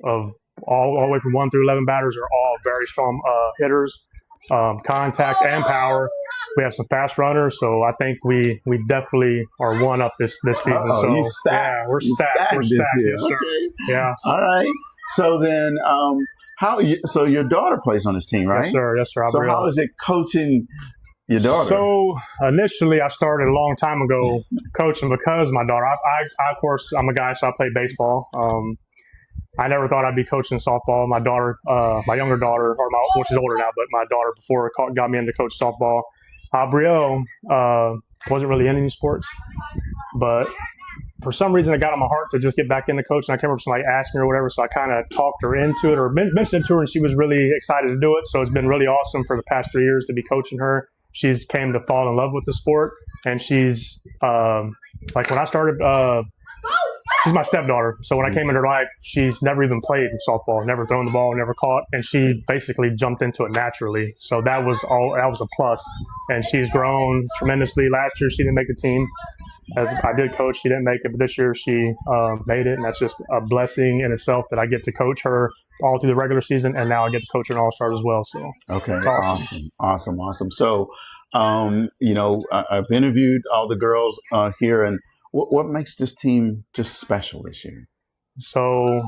of all the way from 1 through 11 batters are all very strong hitters, contact and power. We have some fast runners, so I think we definitely are one up this season. So you stacked. Yeah, we're stacked. We're this stacked. year. Yes, sir. Okay. Yeah. All right. So then, so your daughter plays on this team, right? Yes, sir. Yes, sir. So how is it coaching your daughter? So initially, I started a long time ago coaching because my daughter. I of course, I'm a guy, so I play baseball. I never thought I'd be coaching softball. My daughter, my younger daughter, well, she's older now, but my daughter before got me into coach softball. Brielle wasn't really in any sports, but for some reason it got on my heart to just get back into coaching. I can't remember if somebody asked me or whatever, so I kind of talked her into it or mentioned it to her, and she was really excited to do it. So it's been really awesome for the past 3 years to be coaching her. She's came to fall in love with the sport, and she's like when I started. She's my stepdaughter, so when I came into her life, she's never even played softball, never thrown the ball, never caught, and she basically jumped into it naturally. So that was a plus, and she's grown tremendously. Last year, she didn't make the team. As I did coach, she didn't make it, but this year she made it, and that's just a blessing in itself that I get to coach her all through the regular season, and now I get to coach her in All-Stars as well. So okay, it's awesome. So, I've interviewed all the girls here, and what makes this team just special this year? So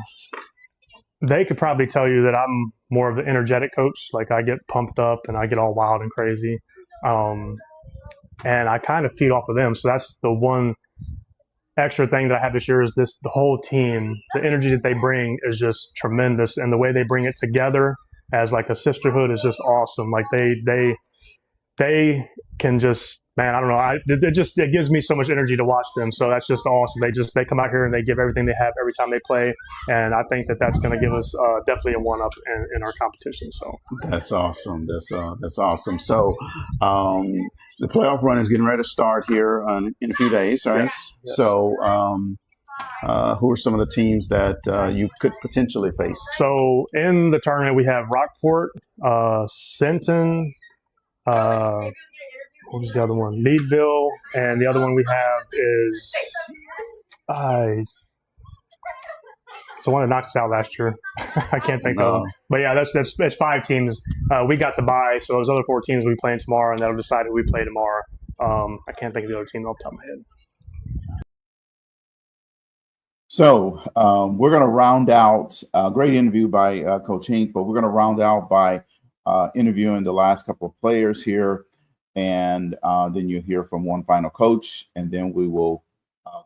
they could probably tell you that I'm more of an energetic coach. Like I get pumped up and I get all wild and crazy. And I kind of feed off of them. So that's the one extra thing that I have this year is the whole team, the energy that they bring is just tremendous. And the way they bring it together as like a sisterhood is just awesome. Like they can just, man, I don't know. It gives me so much energy to watch them. So that's just awesome. They come out here and they give everything they have every time they play. And I think that's going to give us definitely a one up in our competition. So that's awesome. That's awesome. So the playoff run is getting ready to start here in a few days, right? Yes. So who are some of the teams that you could potentially face? So in the tournament, we have Rockport, Sinton, what was the other one? Leadville, and the other one we have is it's the one that knocked us out last year. I can't think of them. But yeah, that's 5 teams. We got the bye, so those other 4 teams will be playing tomorrow, and that'll decide who we play tomorrow. I can't think of the other team off the top of my head. So we're going to round out a great interview by Coach Hink, but we're going to round out by interviewing the last couple of players here. And then you'll hear from one final coach, and then we will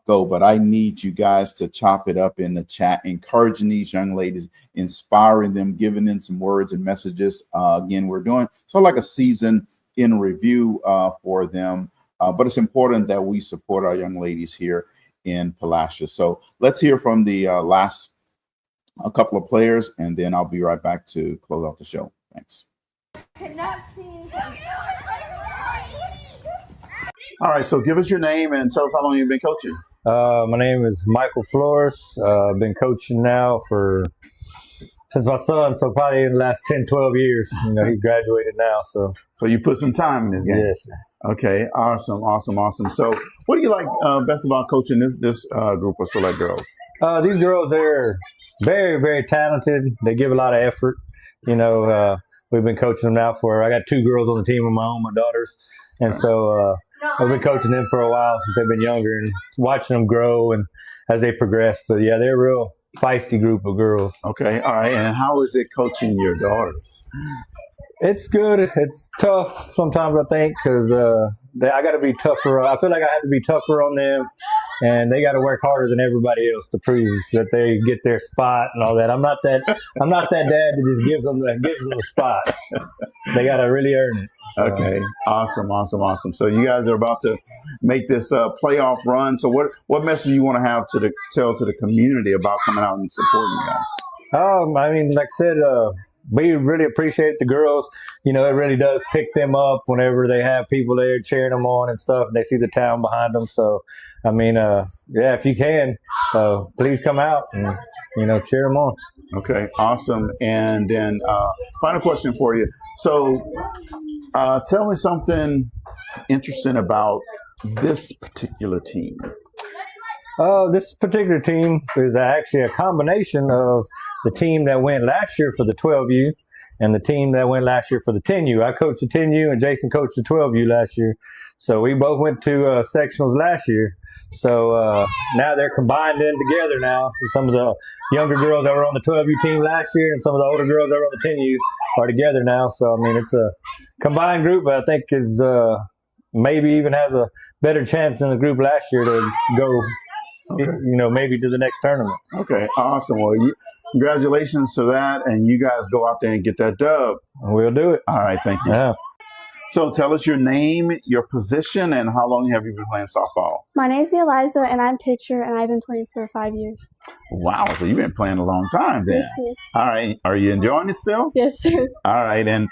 go. But I need you guys to chop it up in the chat, encouraging these young ladies, inspiring them, giving them some words and messages. Again, we're doing sort of like a season in review for them. But it's important that we support our young ladies here in Palacios. So let's hear from the last couple of players, and then I'll be right back to close out the show. Thanks. All right, so give us your name and tell us how long you've been coaching. My name is Michael Flores. I've been coaching now since my son, so probably in the last 10, 12 years. You know, he's graduated now. So you put some time in this game. Yes. Okay, awesome. So what do you like best about coaching this group of select girls? These girls, they're very, very talented. They give a lot of effort. You know, we've been coaching them now I got 2 girls on the team of my own, my daughters. And so I've been coaching them for a while since they've been younger and watching them grow and as they progress. But yeah, they're a real feisty group of girls. Okay, all right. And how is it coaching your daughters? It's good. It's tough sometimes, I think, because I got to be tougher. I feel like I have to be tougher on them, and they got to work harder than everybody else to prove that they get their spot and all that. I'm not that dad that just gives them the spot. They got to really earn it. So, Okay, awesome. So you guys are about to make this playoff run. So what message you want to have to tell to the community about coming out and supporting you guys? I mean, like I said, we really appreciate the girls. You know, it really does pick them up whenever they have people there cheering them on and stuff. And they see the town behind them. So, I mean, yeah, if you can, please come out and, you know, cheer them on. Okay, awesome. And then final question for you. So tell me something interesting about this particular team. This particular team is actually a combination of the team that went last year for the 12U and the team that went last year for the 10U. I coached the 10U and Jason coached the 12U last year. So we both went to sectionals last year. So now they're combined in together now. Some of the younger girls that were on the 12U team last year and some of the older girls that were on the 10U are together now. So, I mean, it's a combined group, but I think is maybe even has a better chance than the group last year to go, you know, maybe to the next tournament. Okay, awesome. Well, congratulations to that, and you guys go out there and get that dub. We'll do it. All right, thank you. Yeah. So tell us your name, your position, and how long have you been playing softball? My name's Eliza, and I'm pitcher, and I've been playing for 5 years. Wow, so you've been playing a long time then. Yes, sir. All right, are you enjoying it still? Yes, sir. All right, and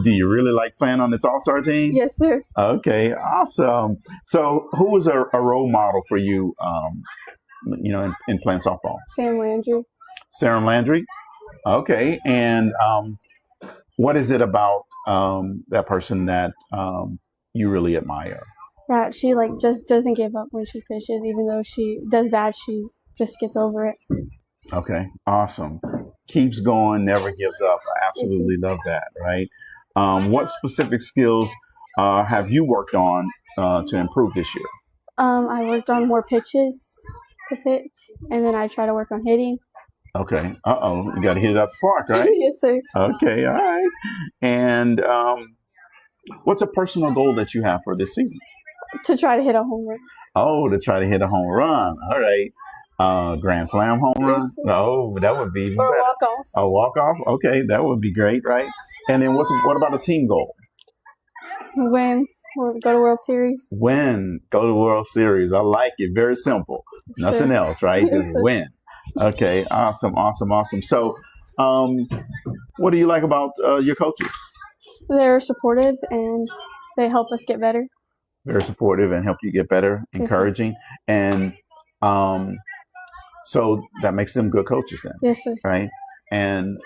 do you really like playing on this all-star team? Yes, sir. Okay, awesome. So who was a role model for you, you know, in playing softball? Sam Landry. Sarah Landry? Okay, and what is it about that person that you really admire? That she just doesn't give up when she pitches, even though she does bad, she just gets over it. Okay, awesome. Keeps going, never gives up. I absolutely love that, right? What specific skills have you worked on to improve this year? I worked on more pitches to pitch, and then I try to work on hitting. Okay. You got to hit it out the park, right? Yes, sir. Okay, all right. And what's a personal goal that you have for this season? To try to hit a home run. Oh, to try to hit a home run. All right. Grand slam home run? Yes, Oh, that would be even or better. walk off. A walk-off? Okay, that would be great, right? And then what about a team goal? Win. Or go to World Series. Win. Go to World Series. I like it. Very simple. Nothing else, right? Just win. Okay, awesome. So, what do you like about your coaches? They're supportive and they help us get better. Very supportive and help you get better, encouraging. And so that makes them good coaches then. Yes, sir. Right? And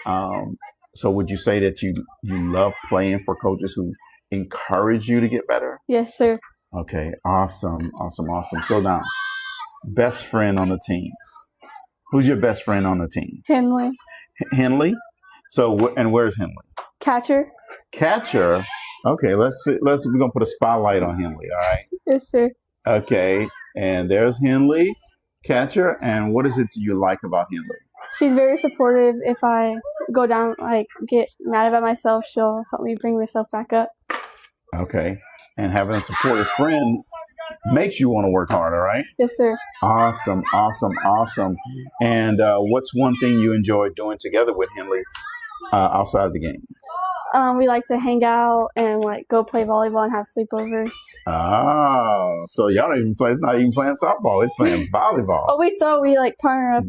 so would you say that you love playing for coaches who encourage you to get better? Yes, sir. Okay, awesome. So now, best friend on the team. Who's your best friend on the team? Henley. Henley? So, and where's Henley? Catcher. Catcher? Okay, we're going to put a spotlight on Henley, all right? Yes, sir. Okay, and there's Henley, catcher. And what is it you like about Henley? She's very supportive. If I go down, get mad about myself, she'll help me bring myself back up. Okay, and having a supportive friend makes you want to work harder, right? Yes, sir. Awesome. And what's one thing you enjoy doing together with Henley outside of the game? We like to hang out and go play volleyball and have sleepovers. Oh, so y'all don't even play. It's not even playing softball. It's playing volleyball. Oh, we thought we partner up.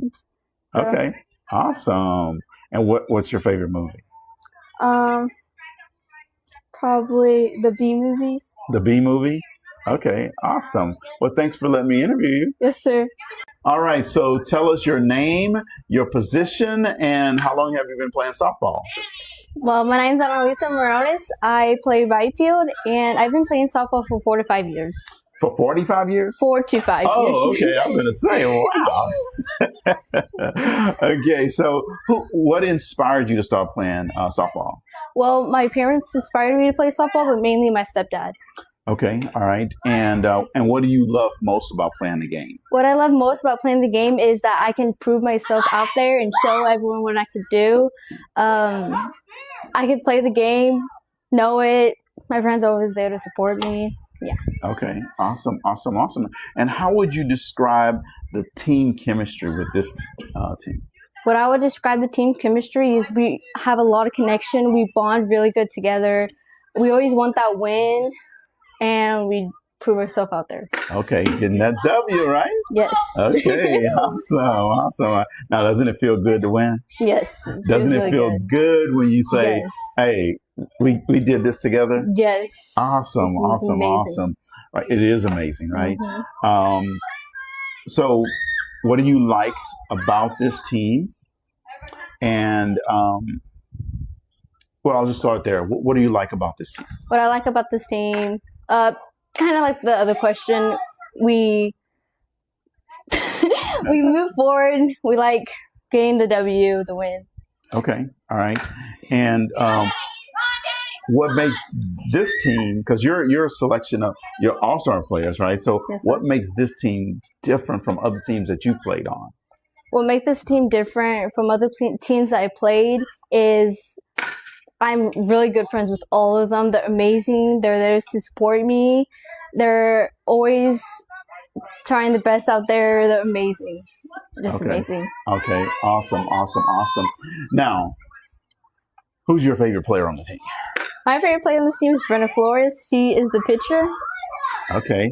Okay, awesome. And what's your favorite movie? Probably the Bee Movie. The Bee Movie? Okay, awesome. Well, thanks for letting me interview you. Yes, sir. All right, so tell us your name, your position, and how long have you been playing softball? Well, my name's Annalisa Morones. I play right field, and I've been playing softball for 4 to 5 years. For 45 years? 4 to 5 years. Oh, okay. I was going to say, wow. Okay, so what inspired you to start playing softball? Well, my parents inspired me to play softball, but mainly my stepdad. Okay, all right. And what do you love most about playing the game? What I love most about playing the game is that I can prove myself out there and show everyone what I could do. I could play the game, know it. My friends are always there to support me. Yeah. Okay, awesome. And how would you describe the team chemistry with this team? What I would describe the team chemistry is we have a lot of connection. We bond really good together. we always want that win, and we prove ourselves out there. Okay, getting that W, right? Yes. Okay, awesome. Now, doesn't it feel good to win? Yes. Doesn't it really feel good when you say, Yes. "Hey, we did this together"? Yes. Awesome. It was amazing. Right, it is amazing, right? Mhm. So, what do you like about this team? And well, I'll just start there. What do you like about this team? What I like about this team, kind of like the other question, we we move forward. We like getting the W, the win. Okay, all right. And what makes this team? Because you're a selection of your all-star players, right? So, Yes, sir. what makes this team different from other teams that you've played on? What makes this team different from other teams that I played is I'm really good friends with all of them. They're amazing. They're there to support me. They're always trying the best out there. They're amazing. Just amazing. Okay. Awesome. Now, who's your favorite player on the team? My favorite player on this team is Brenna Flores. She is the pitcher. Okay.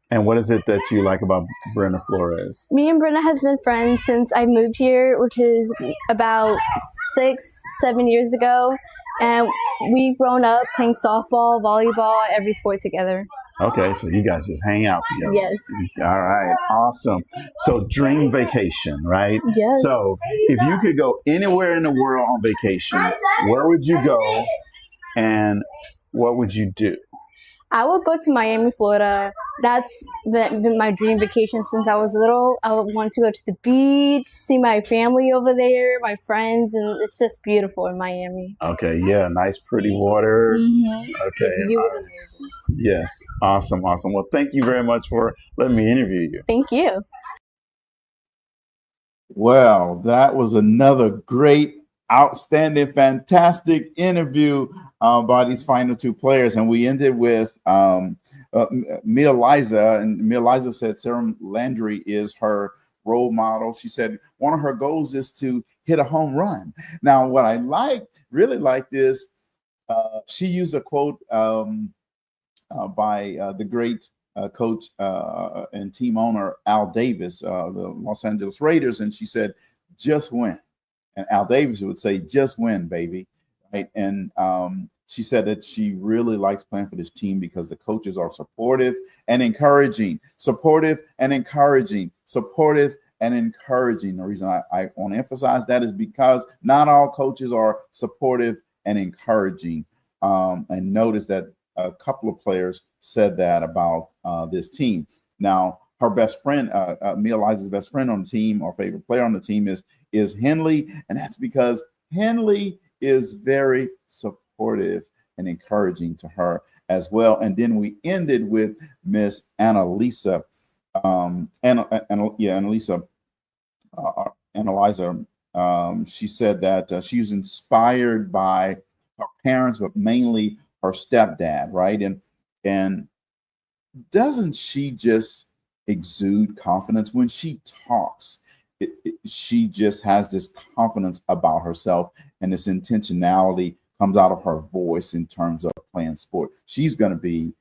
And what is it that you like about Brenna Flores? Me and Brenna has been friends since I moved here, which is about 6-7 years ago. And we've grown up playing softball, volleyball, every sport together. Okay, so you guys just hang out together. Yes. All right, awesome. So dream vacation, right? Yes. So if you could go anywhere in the world on vacation, where would you go and what would you do? I would go to Miami, Florida. That's been my dream vacation since I was little. I would want to go to the beach, see my family over there, my friends, and it's just beautiful in Miami. Okay, yeah, nice pretty water. Mm-hmm. Okay. The view is amazing. Yes, awesome. Well, thank you very much for letting me interview you. Thank you. Well, that was another great, outstanding, fantastic interview by these final two players. And we ended with Mia Liza. And Mia Liza said Sarah Landry is her role model. She said one of her goals is to hit a home run. Now, what I really liked is she used a quote by the great coach and team owner Al Davis, the Los Angeles Raiders, and she said, "Just win." And Al Davis would say, "Just win, baby." Right? And she said that she really likes playing for this team because the coaches are supportive and encouraging. The reason I want to emphasize that is because not all coaches are supportive and encouraging. And notice that a couple of players said that about this team. Now, her best friend, Mia Liza's best friend on the team, or favorite player on the team is Henley, and that's because Henley is very supportive and encouraging to her as well. And then we ended with Miss Annalisa, Annalisa. She said that she's inspired by her parents, but mainly her stepdad, right? And doesn't she just exude confidence when she talks? She just has this confidence about herself, and this intentionality comes out of her voice in terms of playing sport. She's going to be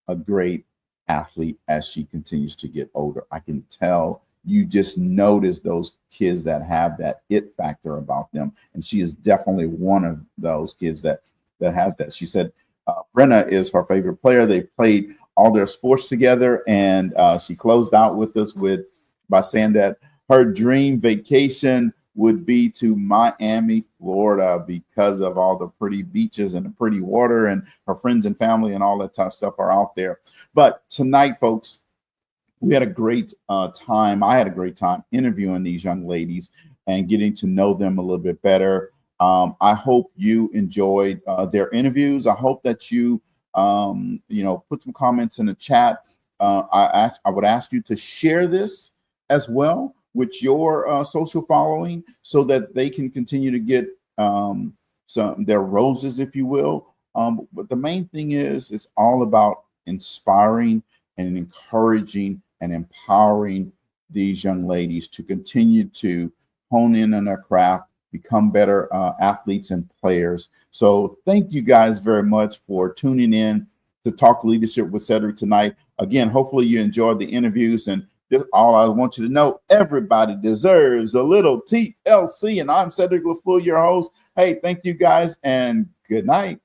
a great athlete as she continues to get older. I can tell. You just notice those kids that have that it factor about them, and she is definitely one of those kids that has that. She said Brenna is her favorite player. They played all their sports together, and she closed out with us by saying that her dream vacation would be to Miami, Florida, because of all the pretty beaches and the pretty water, and her friends and family and all that type of stuff are out there. But tonight, folks, we had a great time. I had a great time interviewing these young ladies and getting to know them a little bit better. I hope you enjoyed their interviews. I hope that you, put some comments in the chat. I would ask you to share this as well with your social following, so that they can continue to get their roses, if you will. But the main thing is, it's all about inspiring and encouraging and empowering these young ladies to continue to hone in on their craft, become better athletes and players. So thank you guys very much for tuning in to Talk Leadership with Cedric tonight. Again, hopefully you enjoyed the interviews, and just all I want you to know, everybody deserves a little TLC, and I'm Cedric LaFleur, your host. Hey, thank you guys, and good night.